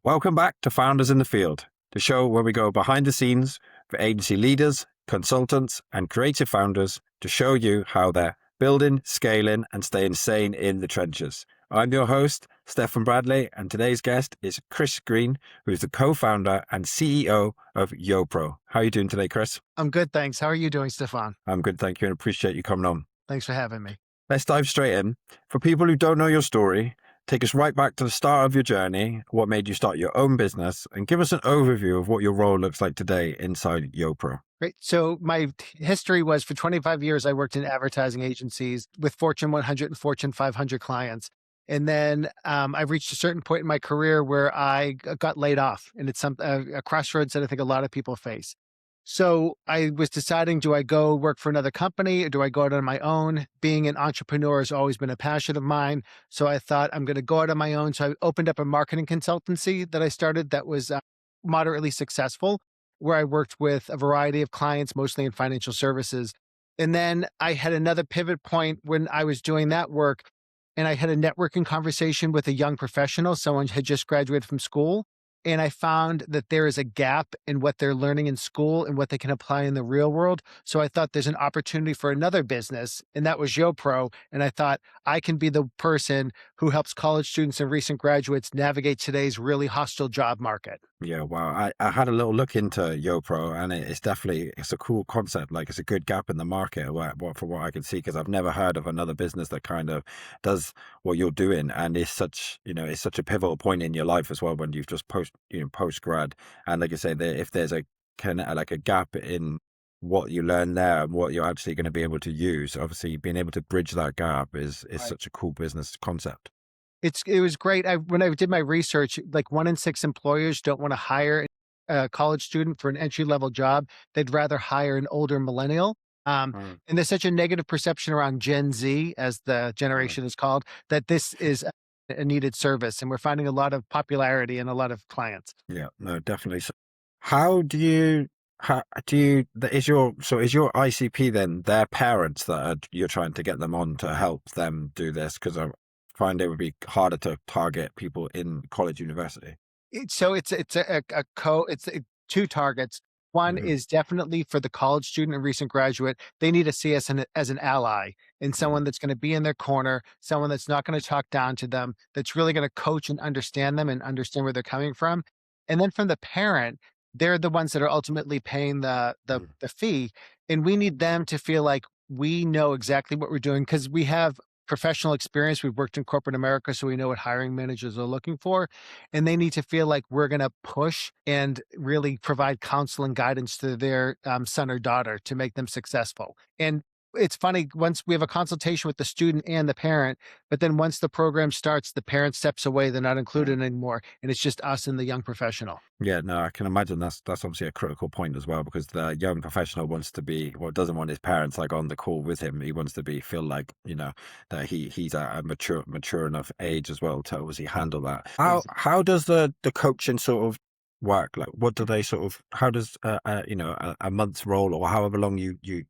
Welcome back to Founders in the Field, the show where we go behind the scenes for agency leaders, consultants, and creative founders to show you how they're building, scaling, and staying sane in the trenches. I'm your host, Stefan Bradley, and today's guest is Chris Green, who's the co-founder and CEO of YoPro. How are you doing today, Chris? I'm good, thanks. How are you doing, Stefan? I'm good, thank you, and appreciate you coming on. Thanks for having me. Let's dive straight in. For people who don't know your story, take us right back to the start of your journey, what made you start your own business, and give us an overview of what your role looks like today inside YoPro. Great. So my history was for 25 years, I worked in advertising agencies with Fortune 100 and Fortune 500 clients. And then I reached a certain point in my career where I got laid off. And it's a crossroads that I think a lot of people face. So I was deciding, do I go work for another company or do I go out on my own? Being an entrepreneur has always been a passion of mine. So I thought I'm going to go out on my own. So I opened up a marketing consultancy that I started that was moderately successful, where I worked with a variety of clients, mostly in financial services. And then I had another pivot point when I was doing that work, and I had a networking conversation with a young professional, someone who had just graduated from school. And I found that there is a gap in what they're learning in school and what they can apply in the real world. So I thought there's an opportunity for another business, and that was YoPro. And I thought I can be the person who helps college students and recent graduates navigate today's really hostile job market. Yeah, wow. I had a little look into YoPro, and it's a cool concept. Like, it's a good gap in the market for what I can see, because I've never heard of another business that kind of does what you're doing, and it's such a pivotal point in your life as well when you've just post grad. And like you say, if there's a kind of like a gap in what you learn there and what you're actually going to be able to use, obviously being able to bridge that gap is Right. such a cool business concept. It was great. When I did my research, like 1 in 6 employers don't want to hire a college student for an entry-level job. They'd rather hire an older millennial. Mm, And there's such a negative perception around Gen Z, as the mm. generation is called, that this is a needed service. And we're finding a lot of popularity and a lot of clients. Yeah, no, definitely. So how do you, is your ICP then their parents that you're trying to get them on to help them do this? Because I find it would be harder to target people in college, university. So it's 2 targets. One Hmm. is definitely for the college student and recent graduate. They need to see us as an ally and Hmm. someone that's going to be in their corner, someone that's not going to talk down to them, that's really going to coach and understand them and understand where they're coming from. And then from the parent, they're the ones that are ultimately paying the fee, and we need them to feel like we know exactly what we're doing because we have professional experience. We've worked in corporate America, so we know what hiring managers are looking for, and they need to feel like we're going to push and really provide counsel and guidance to their son or daughter to make them successful. And it's funny, once we have a consultation with the student and the parent, but then once the program starts, the parent steps away, they're not included anymore, and it's just us and the young professional. Yeah, no, I can imagine that's obviously a critical point as well, because the young professional doesn't want his parents like on the call with him. He wants to feel like, that he's at a mature enough age as well to obviously handle that. How does the coaching sort of work? Like, what do they sort of, how does a month's roll, or however long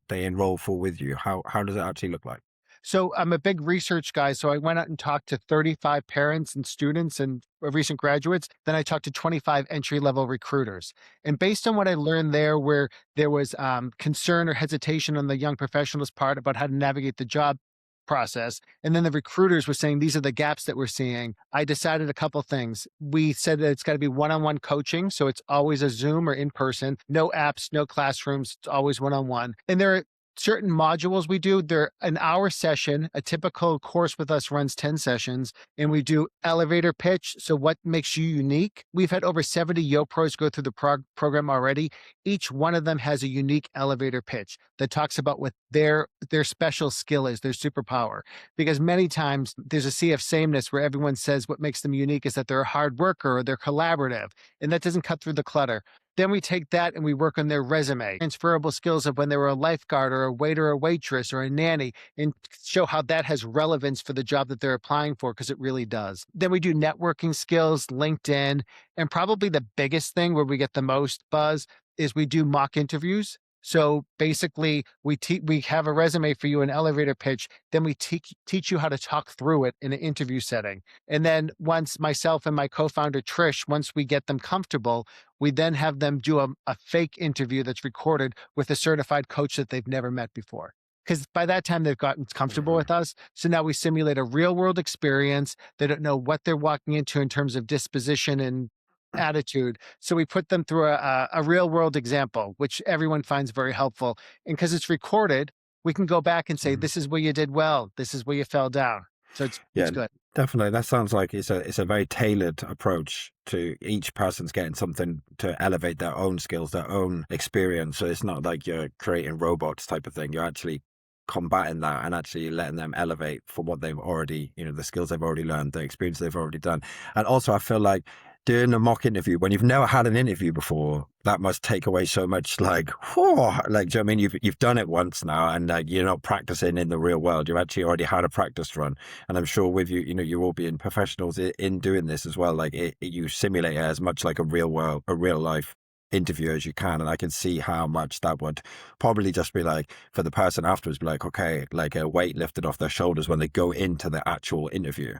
they enroll for with you, how does it actually look like? So I'm a big research guy. So I went out and talked to 35 parents and students and recent graduates. Then I talked to 25 entry level recruiters. And based on what I learned there, where there was concern or hesitation on the young professional's part about how to navigate the job process, and then the recruiters were saying these are the gaps that we're seeing, I decided a couple things. We said that it's got to be one-on-one coaching, so it's always a Zoom or in person, no apps, no classrooms, it's always one-on-one. And there are certain modules we do. They're an hour session. A typical course with us runs 10 sessions, and we do elevator pitch. So what makes you unique? We've had over 70 YoPros go through the program already. Each one of them has a unique elevator pitch that talks about what their special skill is, their superpower. Because many times there's a sea of sameness where everyone says what makes them unique is that they're a hard worker or they're collaborative, and that doesn't cut through the clutter. Then we take that and we work on their resume, transferable skills of when they were a lifeguard or a waiter or waitress or a nanny, and show how that has relevance for the job that they're applying for, because it really does. Then we do networking skills, LinkedIn, and probably the biggest thing where we get the most buzz is we do mock interviews. So basically, we have a resume for you, an elevator pitch. Then we teach you how to talk through it in an interview setting. And then once myself and my co-founder Trish, once we get them comfortable, we then have them do a fake interview that's recorded with a certified coach that they've never met before. Because by that time they've gotten comfortable Mhm. with us. So now we simulate a real world experience. They don't know what they're walking into in terms of disposition and attitude. So we put them through a real world example, which everyone finds very helpful. And because it's recorded, we can go back and say, Mhm. this is where you did well. This is where you fell down. So it's Yeah, good. definitely. That sounds like it's a very tailored approach to each person's getting something to elevate their own skills, their own experience. So it's not like you're creating robots type of thing. You're actually combating that and actually letting them elevate for what they've already, the skills they've already learned, the experience they've already done. And also I feel like doing a mock interview when you've never had an interview before, that must take away so much like, whew, like, do you know what I mean? You've done it once now and like you're not practicing in the real world. You've actually already had a practice run. And I'm sure with you, you're all being professionals in doing this as well. Like you simulate it as much like a real world, a real life interview as you can. And I can see how much that would probably just be like for the person afterwards, be like, okay, like a weight lifted off their shoulders when they go into the actual interview.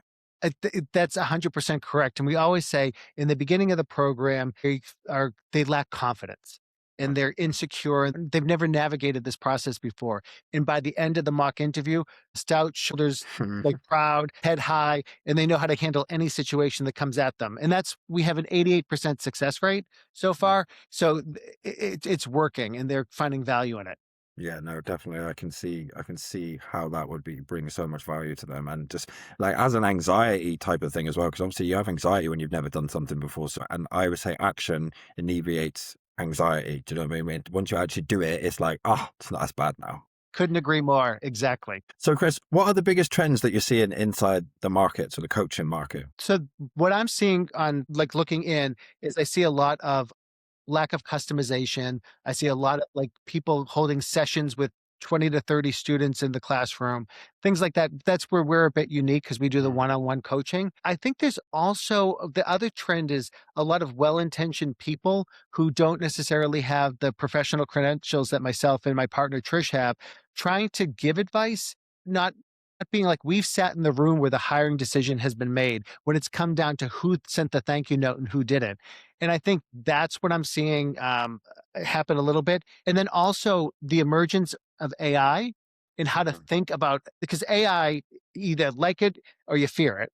That's 100% correct. And we always say in the beginning of the program, they lack confidence and they're insecure and they've never navigated this process before. And by the end of the mock interview, stout shoulders, like proud, head high, and they know how to handle any situation that comes at them. And we have an 88% success rate so far. So it's working and they're finding value in it. Yeah, no, definitely. I can see how that would be bring so much value to them, and just like as an anxiety type of thing as well, because obviously you have anxiety when you've never done something before. So, and I would say action alleviates anxiety. Do you know what I mean? Once you actually do it, it's like, oh, it's not as bad now. Couldn't agree more. Exactly. So, Chris, what are the biggest trends that you're seeing inside the market, so the coaching market? So what I'm seeing on like looking in is I see a lot of lack of customization. I see a lot of like people holding sessions with 20 to 30 students in the classroom, things like that. That's where we're a bit unique because we do the Mm, one-on-one coaching. I think there's also the other trend is a lot of well-intentioned people who don't necessarily have the professional credentials that myself and my partner Trish have, trying to give advice, not being like we've sat in the room where the hiring decision has been made when it's come down to who sent the thank you note and who didn't. And I think that's what I'm seeing happen a little bit. And then also the emergence of AI and how to mhm, think about because AI, either like it or you fear it.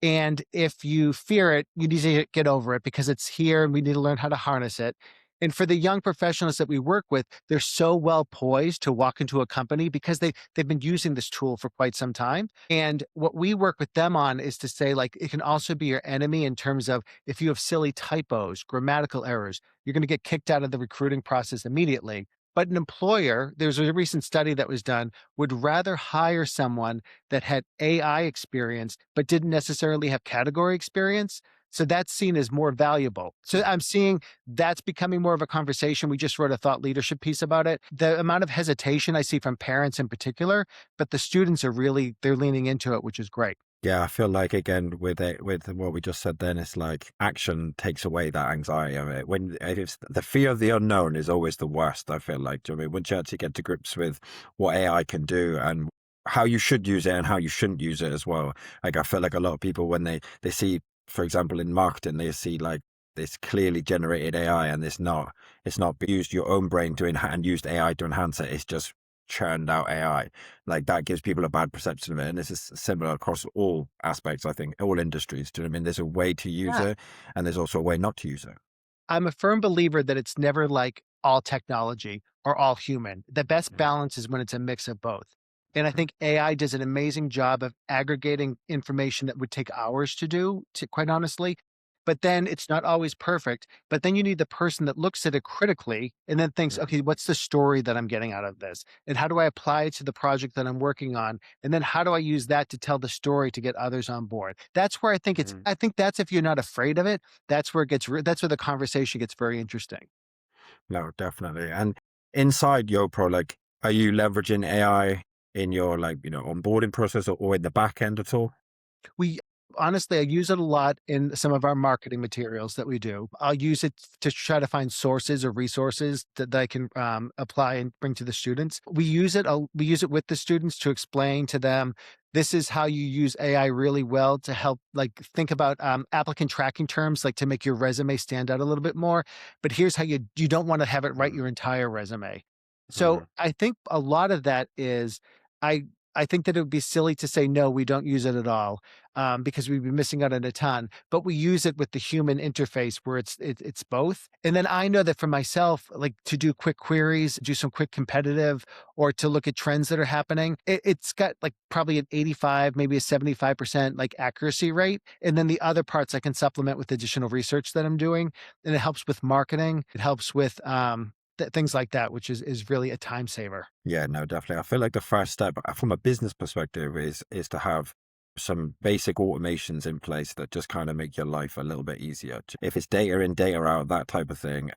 And if you fear it, you need to get over it because it's here and we need to learn how to harness it. And for the young professionals that we work with, they're so well poised to walk into a company because they've been using this tool for quite some time. And what we work with them on is to say, like, it can also be your enemy in terms of if you have silly typos, grammatical errors, you're going to get kicked out of the recruiting process immediately. But an employer, there's a recent study that was done, would rather hire someone that had AI experience, but didn't necessarily have category experience. So that's seen as more valuable. So mm. I'm seeing that's becoming more of a conversation. We just wrote a thought leadership piece about it. The amount of hesitation I see from parents in particular, but the students are really they're leaning into it, which is great. Yeah, I feel like again with it with what we just said then, it's like action takes away that anxiety of it. When if it's the fear of the unknown is always the worst, I feel like. Do you know what I mean? Once you actually get to grips with what AI can do and how you should use it and how you shouldn't use it as well. Like I feel like a lot of people when they see, for example, in marketing, they see like this clearly generated AI and it's not used your own brain to and used AI to enhance it. It's just churned out AI, like that gives people a bad perception of it. And this is similar across all aspects, I think, all industries. Do you know what I mean? There's a way to use Yeah. it and there's also a way not to use it. I'm a firm believer that it's never like all technology or all human. The best balance is when it's a mix of both. And I think AI does an amazing job of aggregating information that would take hours to do, to quite honestly. But then it's not always perfect. But then you need the person that looks at it critically and then thinks, Mhm. okay, what's the story that I'm getting out of this? And how do I apply it to the project that I'm working on? And then how do I use that to tell the story to get others on board? That's where Mhm. I think that's if you're not afraid of it, that's where the conversation gets very interesting. No, definitely. And inside YoPro, like, are you leveraging AI in your like, onboarding process or in the back end at all? We Honestly, I use it a lot in some of our marketing materials that we do. I'll use it to try to find sources or resources that I can apply and bring to the students. We use it with the students to explain to them this is how you use AI really well to help, like, think about applicant tracking terms, like to make your resume stand out a little bit more. But here's how you don't want to have it write Mm, your entire resume. So mhm. I think a lot of that is I I think that it would be silly to say no, we don't use it at all, because we'd be missing out on a ton. But we use it with the human interface where it's both. And then I know that for myself, like to do quick queries, do some quick competitive, or to look at trends that are happening, it's got like probably an 85, maybe a 75% like accuracy rate. And then the other parts I can supplement with additional research that I'm doing, and it helps with marketing. It helps with things like that, which is really a time saver. Yeah, no, definitely. I feel like the first step from a business perspective is to have some basic automations in place that just kind of make your life a little bit easier. If it's data in, data out, that type of thing,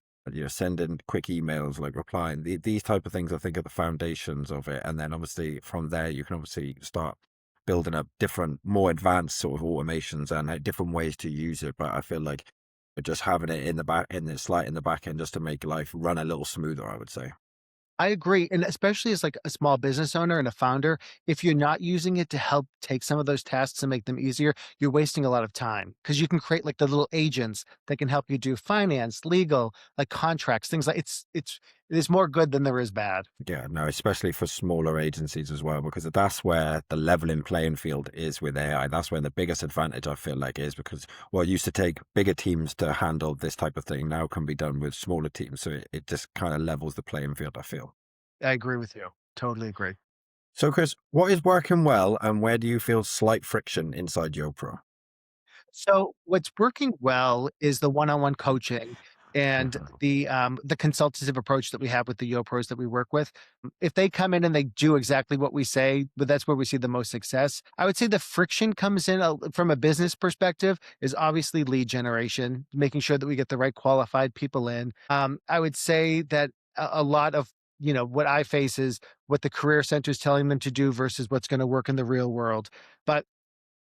sending quick emails, like replying, these type of things, I think are the foundations of it. And then obviously from there, you can obviously start building up different, more advanced sort of automations and different ways to use it. But I feel like just having it in the back, in the slide in the back end, just to make life run a little smoother, I would say. I agree, and especially as, like, a small business owner and a founder, if you're not using it to help take some of those tasks and make them easier, you're wasting a lot of time because you can create, like, the little agents that can help you do finance, legal, like, contracts, things like there's more good than there is bad. Yeah, no, especially for smaller agencies as well, because that's where the leveling playing field is with AI. That's where the biggest advantage I feel like is because what used to take bigger teams to handle this type of thing now can be done with smaller teams. So it just kind of levels the playing field, I feel. I agree with you. Totally agree. So, Chris, what is working well and where do you feel slight friction inside YoPro? So what's working well is the one-on-one coaching and Mhm. the consultative approach that we have with the YoPros that we work with. If they come in and they do exactly what we say, but that's where we see the most success. I would say the friction comes in from a business perspective is obviously lead generation, making sure that we get the right qualified people in. I would say that a lot of what I face is what the career center is telling them to do versus what's going to work in the real world. But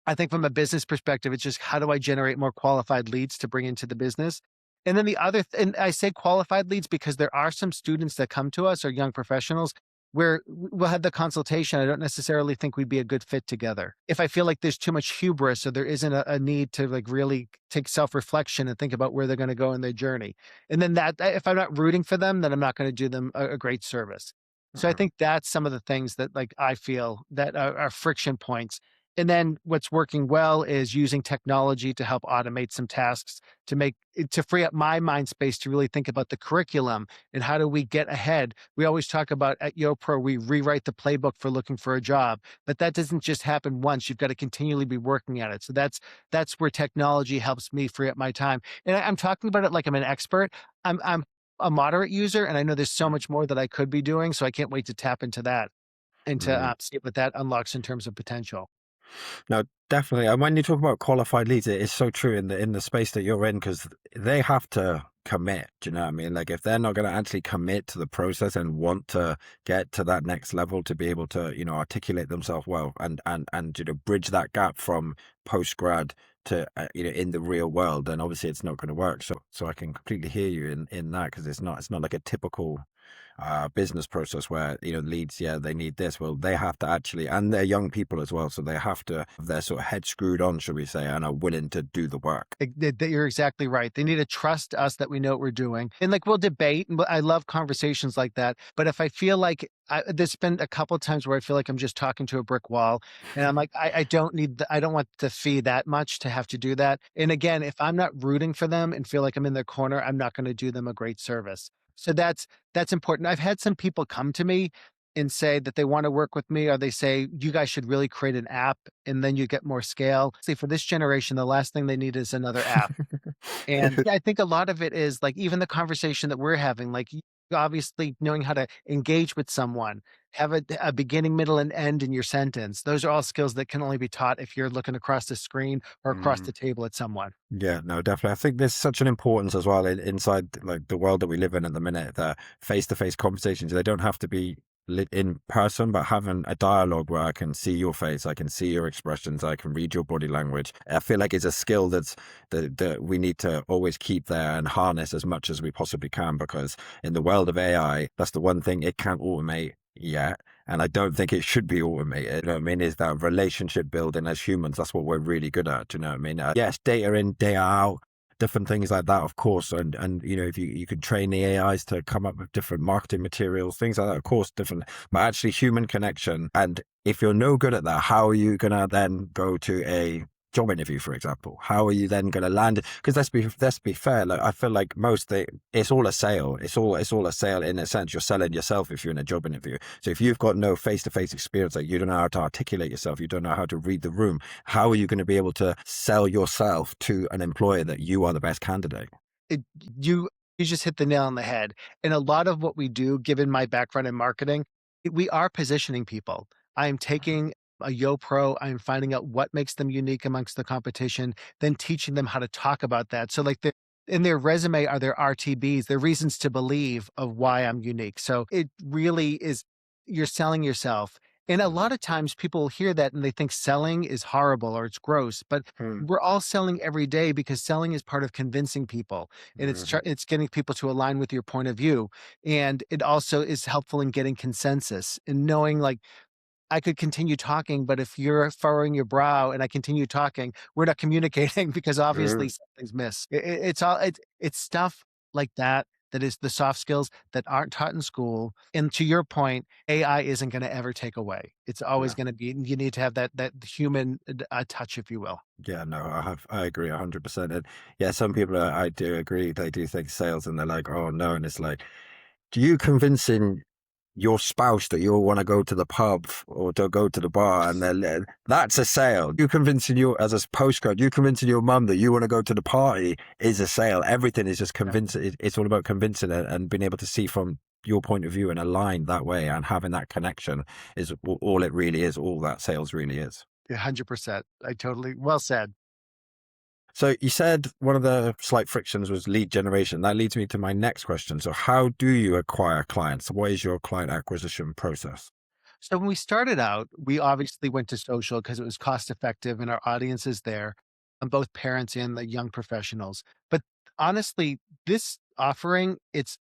I think from a business perspective, it's just how do I generate more qualified leads to bring into the business? And then and I say qualified leads because there are some students that come to us or young professionals where we'll have the consultation. I don't necessarily think we'd be a good fit together. If I feel like there's too much hubris or there isn't a need to like really take self reflection and think about where they're going to go in their journey. And then if I'm not rooting for them, then I'm not going to do them a great service. So I Mhm. think that's some of the things that like I feel that are friction points. And then what's working well is using technology to help automate some tasks to free up my mind space to really think about the curriculum and how do we get ahead. We always talk about at YoPro, we rewrite the playbook for looking for a job, but that doesn't just happen once. You've got to continually be working at it. So that's where technology helps me free up my time. And I'm talking about it like I'm an expert. I'm a moderate user, and I know there's so much more that I could be doing. So I can't wait to tap into that and to Mhm. see what that unlocks in terms of potential. No, definitely. And when you talk about qualified leads, it is so true in the space that you're in because they have to commit. Do you know what I mean? Like if they're not going to actually commit to the process and want to get to that next level to be able to, articulate themselves well and bridge that gap from post grad to in the real world, then obviously it's not going to work. So I can completely hear you in that because it's not like a typical business process where leads, yeah, they need this, well they have to actually, and they're young people as well, so they have to have their sort of head screwed on, should we say, and are willing to do the work. You're exactly right. They need to trust us that we know what we're doing. And like we'll debate, and I love conversations like that. But if I feel like there's been a couple of times where I feel like I'm just talking to a brick wall, and I'm like, I don't need, I don't want the fee that much to have to do that. And again, if I'm not rooting for them and feel like I'm in their corner, I'm not going to do them a great service. So that's important. I've had some people come to me and say that they want to work with me, or they say, you guys should really create an app and then you get more scale. See, for this generation, the last thing they need is another app. And yeah, I think a lot of it is like even the conversation that we're having, like obviously knowing how to engage with someone, have a beginning, middle, and end in your sentence. Those are all skills that can only be taught if you're looking across the screen or across Mm. the table at someone. Yeah, no, definitely. I think there's such an importance as well inside like the world that we live in at the minute that face-to-face conversations, they don't have to be in person, but having a dialogue where I can see your face, I can see your expressions, I can read your body language. I feel like it's a skill that we need to always keep there and harness as much as we possibly can, because in the world of AI, that's the one thing it can't automate yet. And I don't think it should be automated. You know what I mean? Is that relationship building as humans? That's what we're really good at. Do you know what I mean? Yes, data in, data out, different things like that, of course. And you know, if you could train the AIs to come up with different marketing materials, things like that, of course, different, but actually human connection. And if you're no good at that, how are you gonna then go to a job interview, for example? How are you then going to land it? Because let's be fair. Like, I feel like it's all a sale. It's all a sale in a sense. You're selling yourself if you're in a job interview. So if you've got no face-to-face experience, like you don't know how to articulate yourself, you don't know how to read the room, how are you going to be able to sell yourself to an employer that you are the best candidate? It you you just hit the nail on the head. And a lot of what we do, given my background in marketing, we are positioning people. I'm taking a YoPro, I'm finding out what makes them unique amongst the competition, then teaching them how to talk about that. So like in their resume are their RTBs, their reasons to believe of why I'm unique. So it really is, you're selling yourself. And a lot of times people hear that and they think selling is horrible or it's gross, but Hmm. we're all selling every day because selling is part of convincing people, and Hmm. it's getting people to align with your point of view, and it also is helpful in getting consensus and knowing like I could continue talking, but if you're furrowing your brow and I continue talking, we're not communicating because obviously Hmm. something's miss. It's stuff like that that is the soft skills that aren't taught in school. And to your point, AI isn't going to ever take away. It's always Yeah. going to be. You need to have that human touch, if you will. Yeah, no, I agree 100%. And yeah, some people I do agree, they do think sales and they're like, oh no. And it's like, do you convincing your spouse that you'll want to go to the pub or to go to the bar, and then that's a sale. You convincing you as a postcard, you convincing your mum that you want to go to the party is a sale. Everything is just convincing. It's all about convincing and being able to see from your point of view and align that way, and having that connection is all it really is. All that sales really is. 100%. I totally well said. So you said one of the slight frictions was lead generation. That leads me to my next question. So how do you acquire clients? What is your client acquisition process? So when we started out, we obviously went to social because it was cost effective and our audience is there, and both parents and the young professionals. But honestly, this offering, it's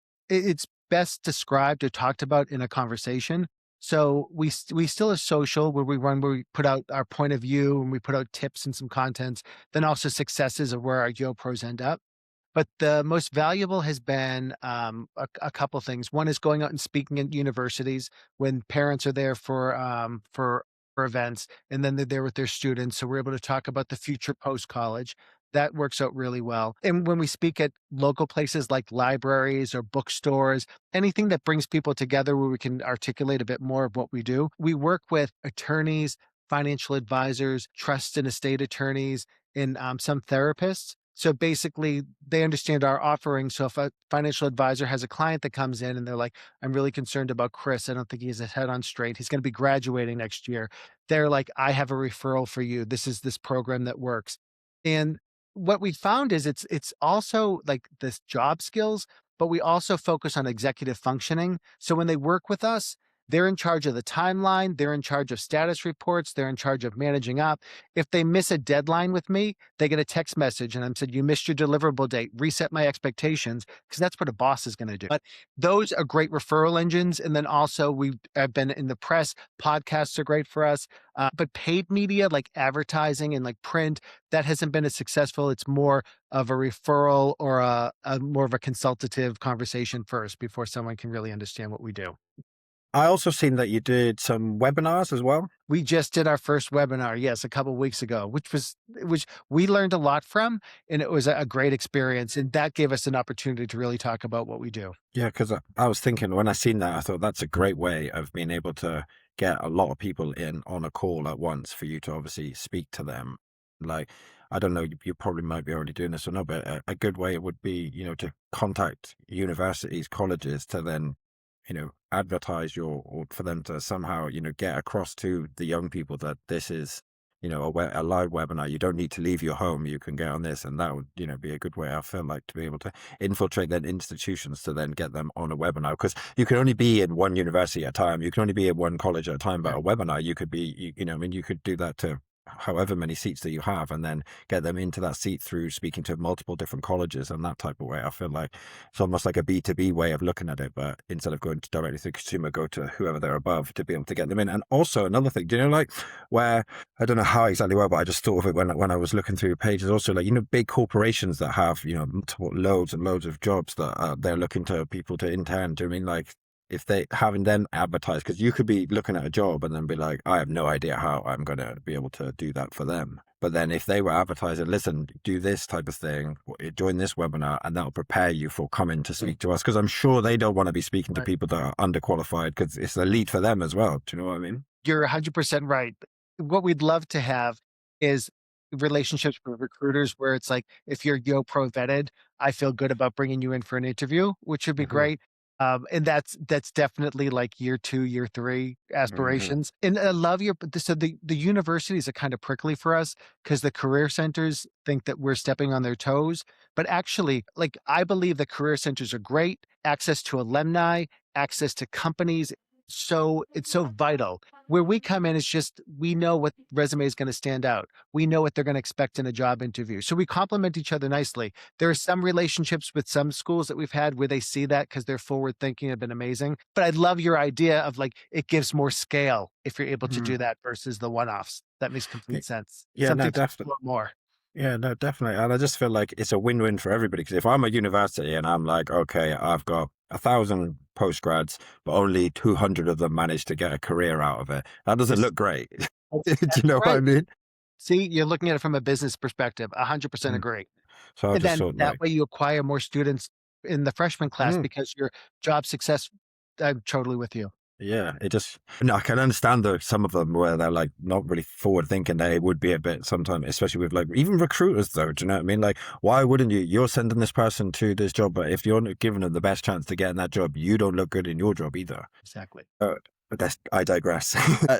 best described or talked about in a conversation. So we still are social where we put out our point of view and we put out tips and some contents, then also successes of where our Yo pros end up. But the most valuable has been a couple things. One is going out and speaking at universities when parents are there for events, and then they're there with their students. So we're able to talk about the future post college. That works out really well. And when we speak at local places like libraries or bookstores, anything that brings people together where we can articulate a bit more of what we do, we work with attorneys, financial advisors, trust and estate attorneys, and some therapists. So basically, they understand our offering. So if a financial advisor has a client that comes in and they're like, I'm really concerned about Chris. I don't think he has his head on straight. He's going to be graduating next year. They're like, I have a referral for you. This is this program that works. And what we found is it's also like this job skills, but we also focus on executive functioning. So when they work with us, they're in charge of the timeline, they're in charge of status reports, they're in charge of managing up. If they miss a deadline with me, they get a text message and I'm said, you missed your deliverable date, reset my expectations, because that's what a boss is going to do. But those are great referral engines. And then also we have been in the press, podcasts are great for us. But paid media like advertising and like print, that hasn't been as successful. It's more of a referral or a more of a consultative conversation first before someone can really understand what we do. I also seen that you did some webinars as well. We just did our first webinar, yes, a couple weeks ago, which we learned a lot from, and it was a great experience, and that gave us an opportunity to really talk about what we do. Yeah, because I was thinking when I seen that, I thought that's a great way of being able to get a lot of people in on a call at once for you to obviously speak to them. Like, I don't know, you probably might be already doing this or not, but a good way it would be, to contact universities, colleges to then, advertise or for them to somehow, get across to the young people that this is a live webinar. You don't need to leave your home. You can get on this, and that would, be a good way. I feel like to be able to infiltrate then institutions to then get them on a webinar because you can only be in one university at a time. You can only be in one college at a time. But a Right. webinar, you could be, I mean, you could do that to however many seats that you have and then get them into that seat through speaking to multiple different colleges and that type of way. I feel like it's almost like a B2B way of looking at it, but instead of going to directly to the consumer, go to whoever they're above to be able to get them in. And also another thing, do you know, like where I don't know how exactly well, but I just thought of it when I was looking through your pages. Also, like big corporations that have loads and loads of jobs that they're looking to people to intern. Do you know what I mean like? If they having them advertise, because you could be looking at a job and then be like, I have no idea how I'm going to be able to do that for them. But then if they were advertising, listen, do this type of thing, join this webinar, and that'll prepare you for coming to speak to us. Because I'm sure they don't want to be speaking to Right. people that are underqualified because it's a lead for them as well. Do you know what I mean? You're 100% right. What we'd love to have is relationships with recruiters where it's like, if you're YoPro vetted, I feel good about bringing you in for an interview, which would be Hmm. great. And that's definitely like year 2, year 3 Hmm. aspirations. And I love your so the universities are kind of prickly for us because the career centers think that we're stepping on their toes. But actually, like I believe the career centers are great, access to alumni, access to companies. So it's so vital. Where we come in is just we know what resume is going to stand out. We know what they're going to expect in a job interview. So we complement each other nicely. There are some relationships with some schools that we've had where they see that because they're forward thinking have been amazing. But I love your idea of like it gives more scale if you're able to Hmm. do that versus the one offs. That makes complete sense. Yeah, no, Something to definitely. explore more. Yeah, no, definitely. And I just feel like it's a win-win for everybody. Because if I'm a university and I'm like, okay, I've got 1,000 postgrads, but only 200 of them managed to get a career out of it, that doesn't Yes, look great. that's Do you exactly know what I right. mean? See, you're looking at it from a business perspective. 100% Mm. agree. So I And just then thought, that like, way you acquire more students in the freshman class mm, because your job success. I'm totally with you. yeah, it just, no, I can understand though some of them where they're like not really forward thinking. They would be a bit sometimes, especially with like even recruiters though. Do you know what I mean? Like, why wouldn't you? You're sending this person to this job, but if you're not giving them the best chance to get in that job, you don't look good in your job either. Exactly. But I digress.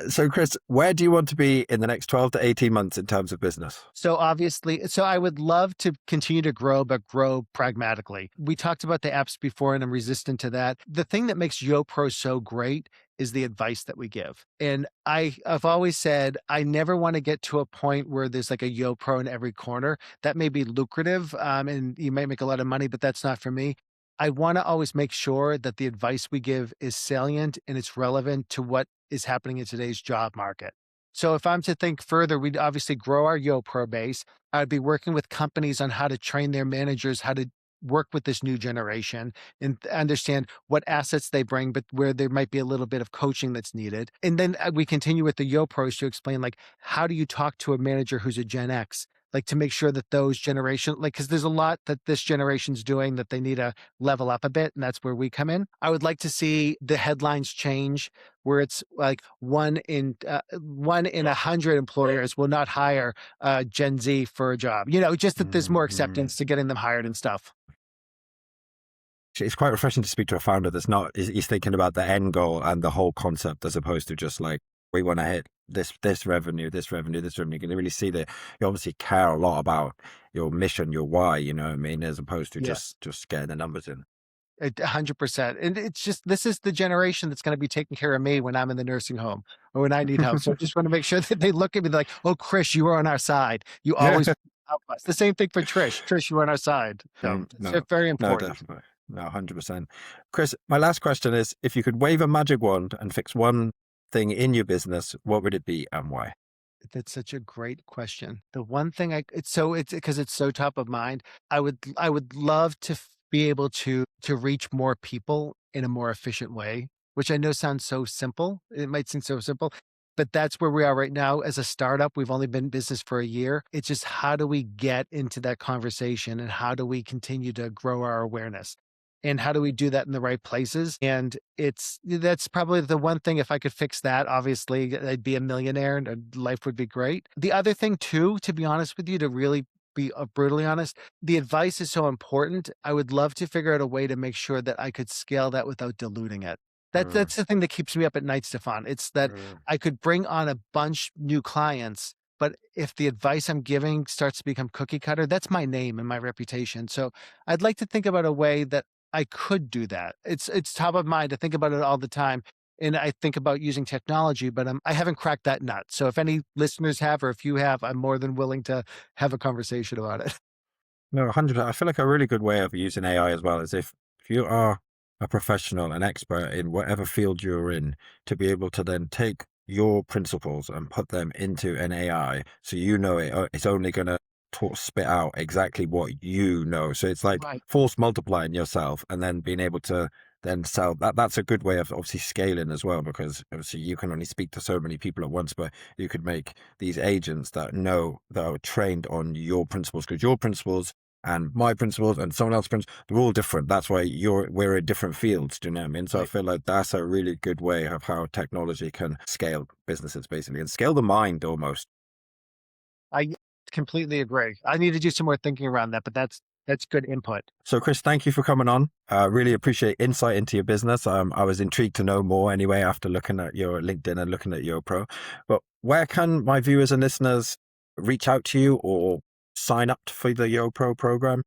So, Chris, where do you want to be in the next 12 to 18 months in terms of business? So obviously, so I would love to continue to grow, but grow pragmatically. We talked about the apps before, and I'm resistant to that. The thing that makes YoPro so great is the advice that we give. And I've always said I never want to get to a point where there's like a YoPro in every corner. That may be lucrative, and you may make a lot of money, but that's not for me. I want to always make sure that the advice we give is salient and it's relevant to what is happening in today's job market. So if I'm to think further, we'd obviously grow our YoPro base. I'd be working with companies on how to train their managers how to work with this new generation and understand what assets they bring, but where there might be a little bit of coaching that's needed. And then we continue with the YoPros to explain like how do you talk to a manager who's a Gen X? Like to make sure that those generation, like, because there's a lot that this generation's doing that they need to level up a bit, and that's where we come in. I would like to see the headlines change where it's like 1 in 100 employers will not hire Gen Z for a job. Just that there's more Mhm. acceptance to getting them hired and stuff. It's quite refreshing to speak to a founder that's not is thinking about the end goal and the whole concept as opposed to just like we want to hit this revenue, this revenue, this revenue. You can really see that you obviously care a lot about your mission, your why. You know what I mean, as opposed to Yes. just getting the numbers in. 100%. And it's just, this is the generation that's going to be taking care of me when I'm in the nursing home or when I need help. So I just want to make sure that they look at me like, oh, Chris, you are on our side. You always Yeah. help us. The same thing for Trish. Trish, you are on our side. So it's No, very no, important. definitely. No, 100%. Chris, my last question is if you could wave a magic wand and fix one thing in your business, what would it be and why? That's such a great question. The one thing it's because it's so top of mind. I would love to be able to reach more people in a more efficient way, which I know sounds so simple. It might seem so simple, but that's where we are right now as a startup. We've only been in business for a year. It's just how do we get into that conversation and how do we continue to grow our awareness? And how do we do that in the right places? And that's probably the one thing. If I could fix that, obviously I'd be a millionaire and life would be great. The other thing too, to be honest with you, to really be brutally honest, the advice is so important. I would love to figure out a way to make sure that I could scale that without diluting it. That's the thing that keeps me up at night, Stefan. It's that Mm. I could bring on a bunch new clients, but if the advice I'm giving starts to become cookie cutter, that's my name and my reputation. So I'd like to think about a way that I could do that. It's top of mind. I think about it all the time. And I think about using technology, but I haven't cracked that nut. So if any listeners have, or if you have, I'm more than willing to have a conversation about it. No, 100%. I feel like a really good way of using AI as well is if you are a professional, an expert in whatever field you're in, to be able to then take your principles and put them into an AI, so you know it's only going to spit out exactly what you know. So it's like Right. force multiplying yourself, and then being able to then sell that. That's a good way of obviously scaling as well, because obviously you can only speak to so many people at once, but you could make these agents that are trained on your principles, because your principles and my principles and someone else's principles, they're all different. That's why we're in different fields. Do you know what I mean? So I Right. feel like that's a really good way of how technology can scale businesses, basically, and scale the mind almost. I completely agree. I need to do some more thinking around that, but that's good input. So, Chris, thank you for coming on. Really appreciate insight into your business. I was intrigued to know more anyway after looking at your LinkedIn and looking at YoPro. But where can my viewers and listeners reach out to you or sign up for the YoPro program?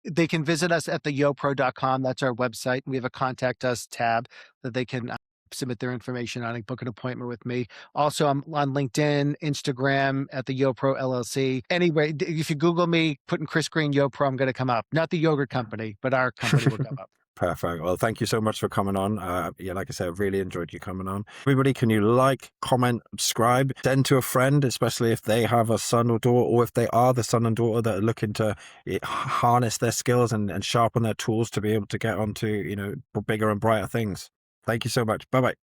They can visit us at the yopro.com. That's our website. We have a contact us tab that they can submit their information on and book an appointment with me. Also, I'm on LinkedIn, Instagram at the YoPro LLC. Anyway, if you Google me, put in Chris Green YoPro, I'm going to come up. Not the yogurt company, but our company will come up. Perfect. Well, thank you so much for coming on. Yeah, like I said, I really enjoyed you coming on. Everybody, can you like, comment, subscribe, send to a friend, especially if they have a son or daughter, or if they are the son and daughter that are looking to harness their skills and sharpen their tools to be able to get onto, bigger and brighter things. Thank you so much. Bye bye.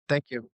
Thank you.